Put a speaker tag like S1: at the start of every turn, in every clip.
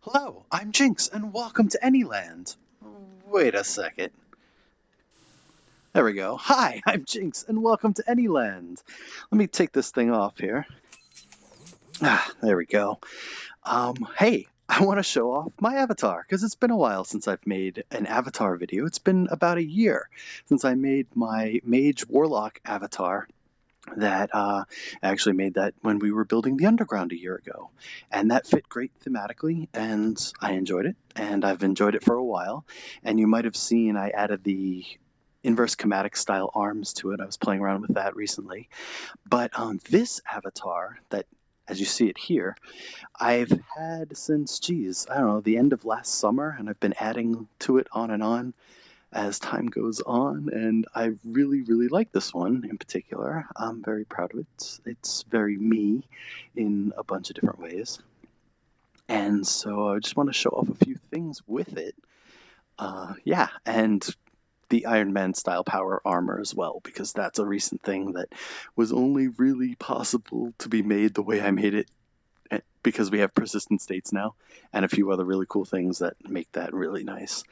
S1: Hello, I'm Jinx, and welcome to Anyland. Wait a second. There we go. Hi, I'm Jinx, and welcome to Anyland. Let me take this thing off here. There we go. Hey, I want to show off my avatar, because it's been a while since I've made an avatar video. It's been about a year since I made my Mage Warlock avatar that I actually made that when we were building the underground a year ago, and that fit great thematically, and I enjoyed it, and I've enjoyed it for a while. And you might have seen I added the inverse chromatic style arms to it. I was playing around with that recently. But this avatar that, as you see it here, I've had since, geez, I don't know, the end of last summer, and I've been adding to it on and on as time goes on, and I really, really like this one in particular. I'm very proud of it. It's very me in a bunch of different ways. And so I just want to show off a few things with it. Yeah, and the Iron Man style power armor as well, because that's a recent thing that was only really possible to be made the way I made it because we have persistent states now and a few other really cool things that make that really nice.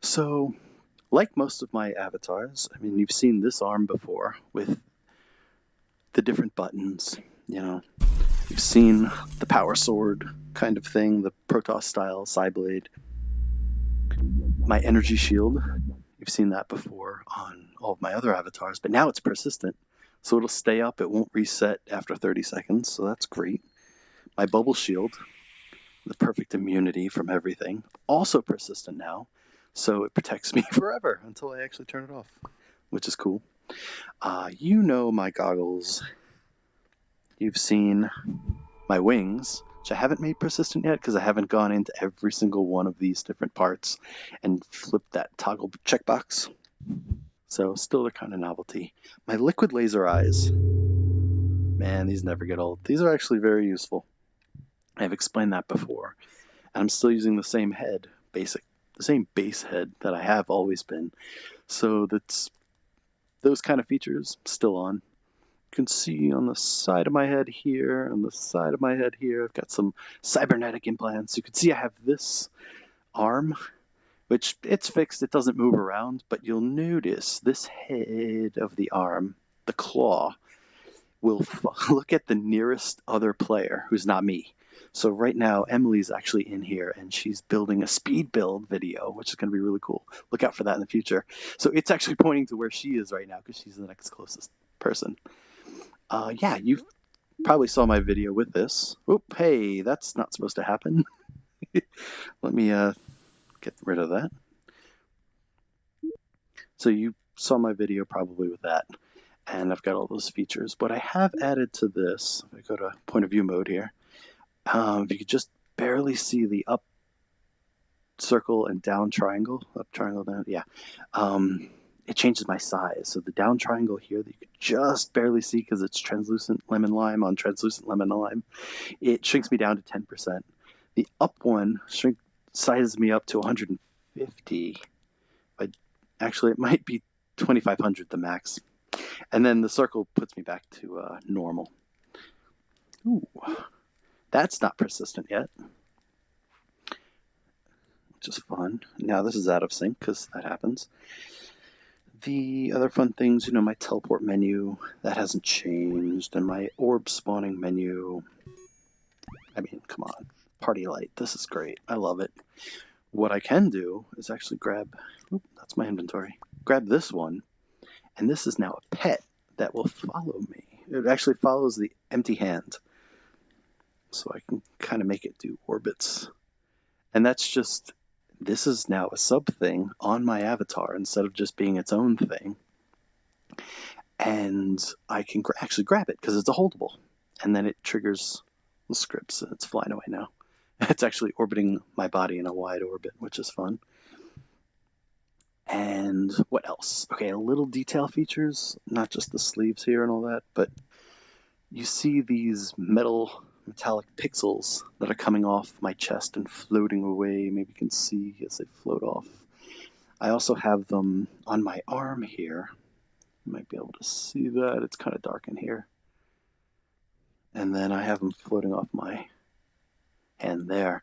S1: So like most of my avatars, I mean, you've seen this arm before with the different buttons, you know. You've seen the power sword kind of thing, the Protoss style Psyblade. My energy shield, you've seen that before on all of my other avatars, but now it's persistent. So it'll stay up, it won't reset after 30 seconds, so that's great. My bubble shield, the perfect immunity from everything, also persistent now. So it protects me forever until I actually turn it off, which is cool. You know my goggles. You've seen my wings, which I haven't made persistent yet because I haven't gone into every single one of these different parts and flipped that toggle checkbox. So still a kind of novelty. My liquid laser eyes. Man, these never get old. These are actually very useful. I've explained that before. And I'm still using the same head, the same base head that I have always been. So that's those kind of features still on. You can see on the side of my head here, on the side of my head here, I've got some cybernetic implants. You can see I have this arm, which it's fixed, it doesn't move around, but you'll notice this head of the arm, the claw, will look at the nearest other player who's not me. So right now, Emily's actually in here, and she's building a speed build video, which is going to be really cool. Look out for that in the future. So it's actually pointing to where she is right now, because she's the next closest person. Yeah, you probably saw my video with this. Oop, hey, that's not supposed to happen. Let me get rid of that. So you saw my video probably with that, and I've got all those features. What I have added to this, if I go to point of view mode here, if you could just barely see the up circle and down triangle, up triangle, down, yeah. It changes my size. So the down triangle here that you could just barely see because it's translucent lemon lime on translucent lemon lime, it shrinks me down to 10%. The up one sizes me up to 150. But actually, it might be 2500 the max. And then the circle puts me back to normal. Ooh, that's not persistent yet, which is fun. Now this is out of sync because that happens. The other fun things, you know, my teleport menu, that hasn't changed, and my orb spawning menu. I mean, come on, party light, this is great, I love it. What I can do is actually grab, that's my inventory, grab this one, and this is now a pet that will follow me. It actually follows the empty hand. So I can kind of make it do orbits. And that's just, this is now a sub thing on my avatar instead of just being its own thing. And I can actually grab it because it's a holdable. And then it triggers the scripts and it's flying away now. It's actually orbiting my body in a wide orbit, which is fun. And what else? Okay, a little detail features, not just the sleeves here and all that, but you see these metallic pixels that are coming off my chest and floating away. Maybe you can see as they float off. I also have them on my arm here. You might be able to see that. It's kind of dark in here. And then I have them floating off my hand there.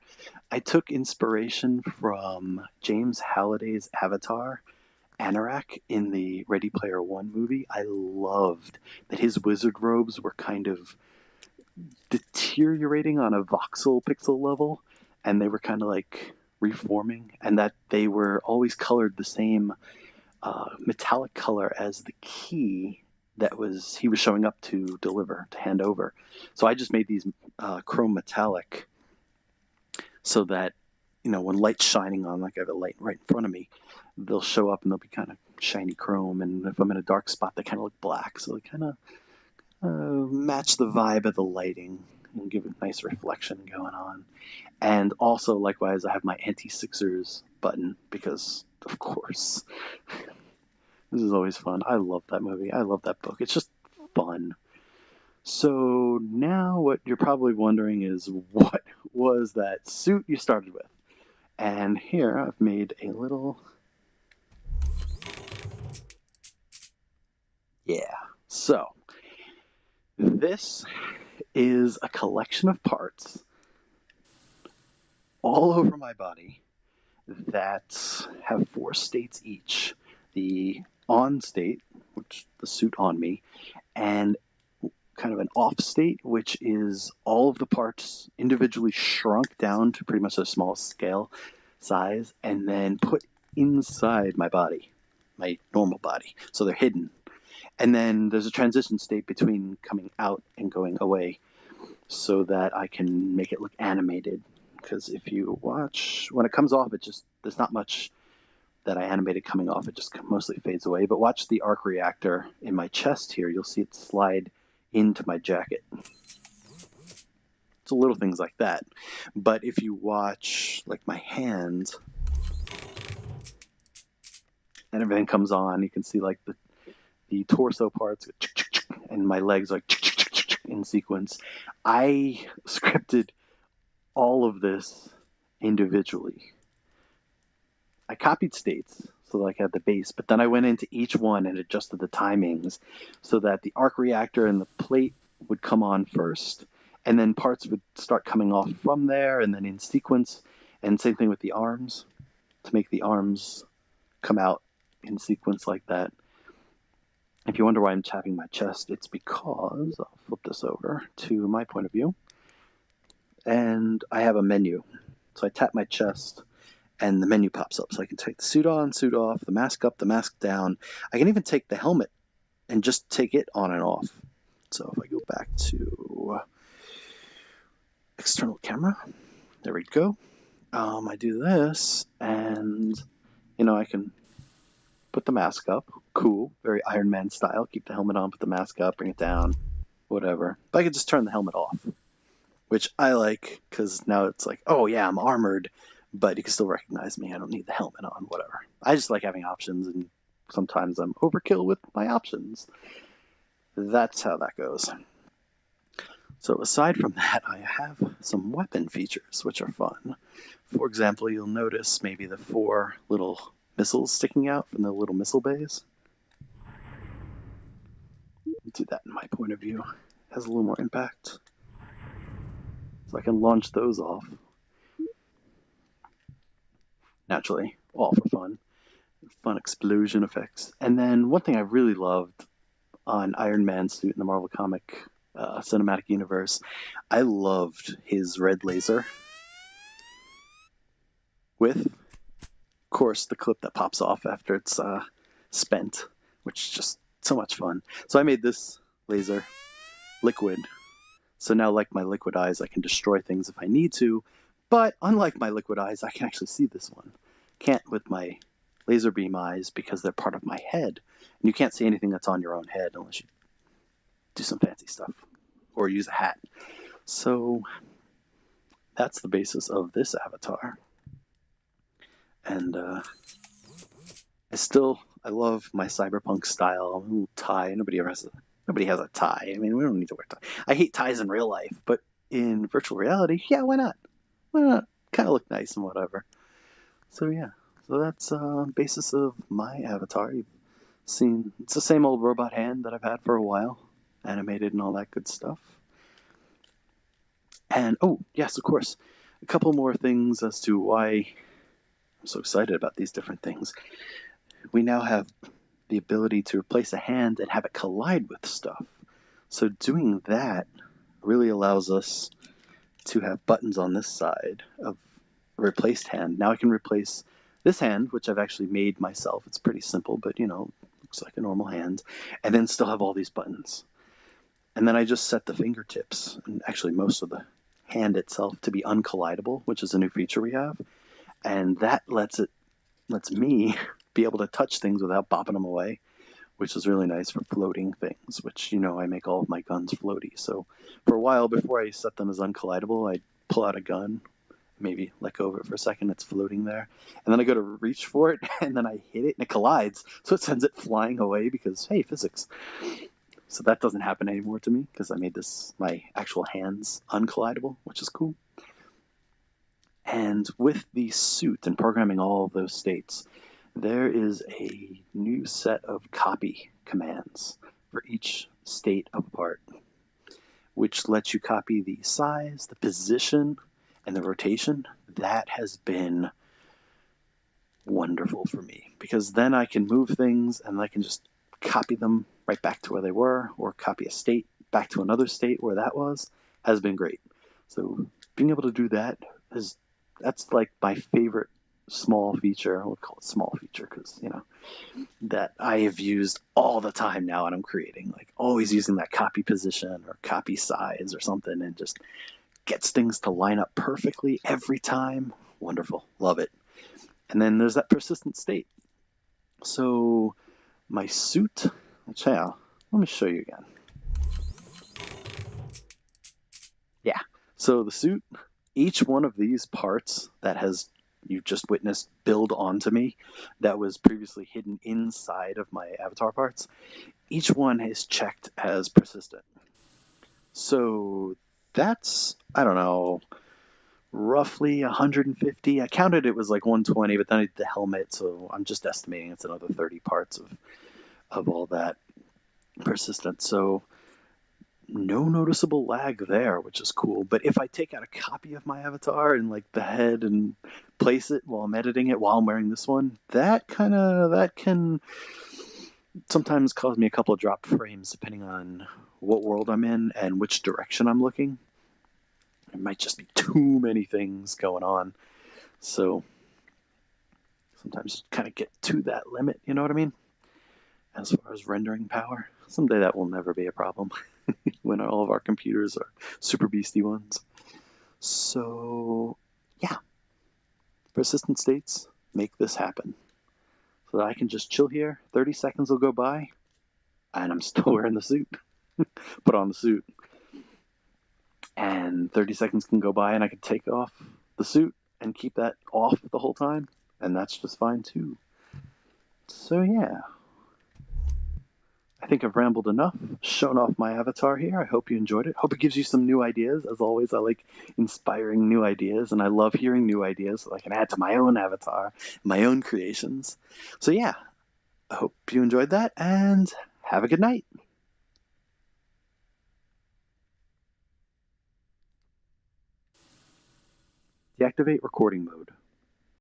S1: I took inspiration from James Halliday's Avatar, Anorak, in the Ready Player One movie. I loved that his wizard robes were kind of deteriorating on a voxel pixel level, and they were kind of like reforming, and that they were always colored the same metallic color as the key that he was showing up to deliver, to hand over. So I just made these chrome metallic so that, when light's shining on, like I have a light right in front of me, they'll show up and they'll be kind of shiny chrome. And if I'm in a dark spot, they kind of look black. So they kind of match the vibe of the lighting and give a nice reflection going on. And also, likewise, I have my anti-Sixers button because, of course, this is always fun. I love that movie. I love that book. It's just fun. So now what you're probably wondering is, what was that suit you started with? And here I've made a little... Yeah. So this is a collection of parts all over my body that have 4 states each. The on state, which the suit on me, and kind of an off state, which is all of the parts individually shrunk down to pretty much a small scale size and then put inside my body, my normal body. So they're hidden. And then there's a transition state between coming out and going away so that I can make it look animated. Because if you watch, when it comes off, there's not much that I animated coming off. It just mostly fades away. But watch the arc reactor in my chest here. You'll see it slide into my jacket. So little things like that. But if you watch like my hands and everything comes on, you can see like the torso parts and my legs like in sequence. I scripted all of this individually. I copied states so that I had the base, but then I went into each one and adjusted the timings so that the arc reactor and the plate would come on first, and then parts would start coming off from there, and then in sequence. And same thing with the arms, to make the arms come out in sequence like that. If you wonder why I'm tapping my chest, it's because, I'll flip this over to my point of view, and I have a menu. So I tap my chest, and the menu pops up. So I can take the suit on, suit off, the mask up, the mask down. I can even take the helmet and just take it on and off. So if I go back to external camera, there we go. I do this, and, I can put the mask up. Cool, very Iron Man style. Keep the helmet on, put the mask up, bring it down, whatever. But I could just turn the helmet off, which I like, because now it's like, oh yeah, I'm armored, but you can still recognize me. I don't need the helmet on, whatever. I just like having options, and sometimes I'm overkill with my options. That's how that goes. So aside from that, I have some weapon features, which are fun. For example, you'll notice maybe the 4 little missiles sticking out from the little missile bays. Do that in my point of view. It has a little more impact. So I can launch those off. Naturally, all for fun. Fun explosion effects. And then one thing I really loved on Iron Man's suit in the Marvel comic cinematic universe, I loved his red laser with, of course, the clip that pops off after it's spent, which is just so much fun. So I made this laser liquid. So now, like my liquid eyes, I can destroy things if I need to. But unlike my liquid eyes, I can actually see this one. Can't with my laser beam eyes because they're part of my head. And you can't see anything that's on your own head unless you do some fancy stuff or use a hat. So that's the basis of this avatar. And I love my cyberpunk style. Ooh, tie. Nobody has a tie. I mean, we don't need to wear tie. I hate ties in real life, but in virtual reality, yeah, why not? Why not? Kind of look nice and whatever. So yeah, so that's basis of my avatar. You've seen, it's the same old robot hand that I've had for a while, animated and all that good stuff. And oh yes, of course, a couple more things as to why I'm so excited about these different things. We now have the ability to replace a hand and have it collide with stuff. So doing that really allows us to have buttons on this side of a replaced hand. Now I can replace this hand, which I've actually made myself. It's pretty simple, but looks like a normal hand, and then still have all these buttons. And then I just set the fingertips, and actually most of the hand itself, to be uncollidable, which is a new feature we have. And that lets me be able to touch things without bopping them away, which is really nice for floating things, which, I make all of my guns floaty. So for a while, before I set them as uncollidable, I'd pull out a gun, maybe let go of it for a second, it's floating there. And then I go to reach for it, and then I hit it, and it collides. So it sends it flying away because, hey, physics. So that doesn't happen anymore to me because I made my actual hands uncollidable, which is cool. And with the suit and programming all of those states, there is a new set of copy commands for each state of a part, which lets you copy the size, the position, and the rotation. That has been wonderful for me because then I can move things and I can just copy them right back to where they were, or copy a state back to another state where that was, has been great. So being able to do that's like my favorite small feature. I would call it small feature because, that I have used all the time now, and I'm creating, like, always using that copy position or copy size or something, and just gets things to line up perfectly every time. Wonderful. Love it. And then there's that persistent state. So my suit, let me show you again. Yeah. So the suit, each one of these parts that you've just witnessed build onto me, that was previously hidden inside of my avatar parts, each one is checked as persistent. So that's, I don't know, roughly 150. I counted it was like 120, but then I did the helmet, so I'm just estimating it's another 30 parts of all that persistence. So no noticeable lag there, which is cool. But if I take out a copy of my avatar and like the head and place it while I'm editing it while I'm wearing this one, that can sometimes cause me a couple of dropped frames depending on what world I'm in and which direction I'm looking. It might just be too many things going on. So sometimes kind of get to that limit, you know what I mean? As far as rendering power, someday that will never be a problem when all of our computers are super beastie ones. So yeah, persistent states make this happen. So that I can just chill here, 30 seconds will go by, and I'm still wearing the suit. Put on the suit. And 30 seconds can go by and I can take off the suit and keep that off the whole time, and that's just fine too. So yeah, I think I've rambled enough, shown off my avatar here. I hope you enjoyed it. Hope it gives you some new ideas. As always, I like inspiring new ideas, and I love hearing new ideas so I can add to my own avatar, my own creations. So yeah, I hope you enjoyed that, and have a good night. Deactivate recording mode.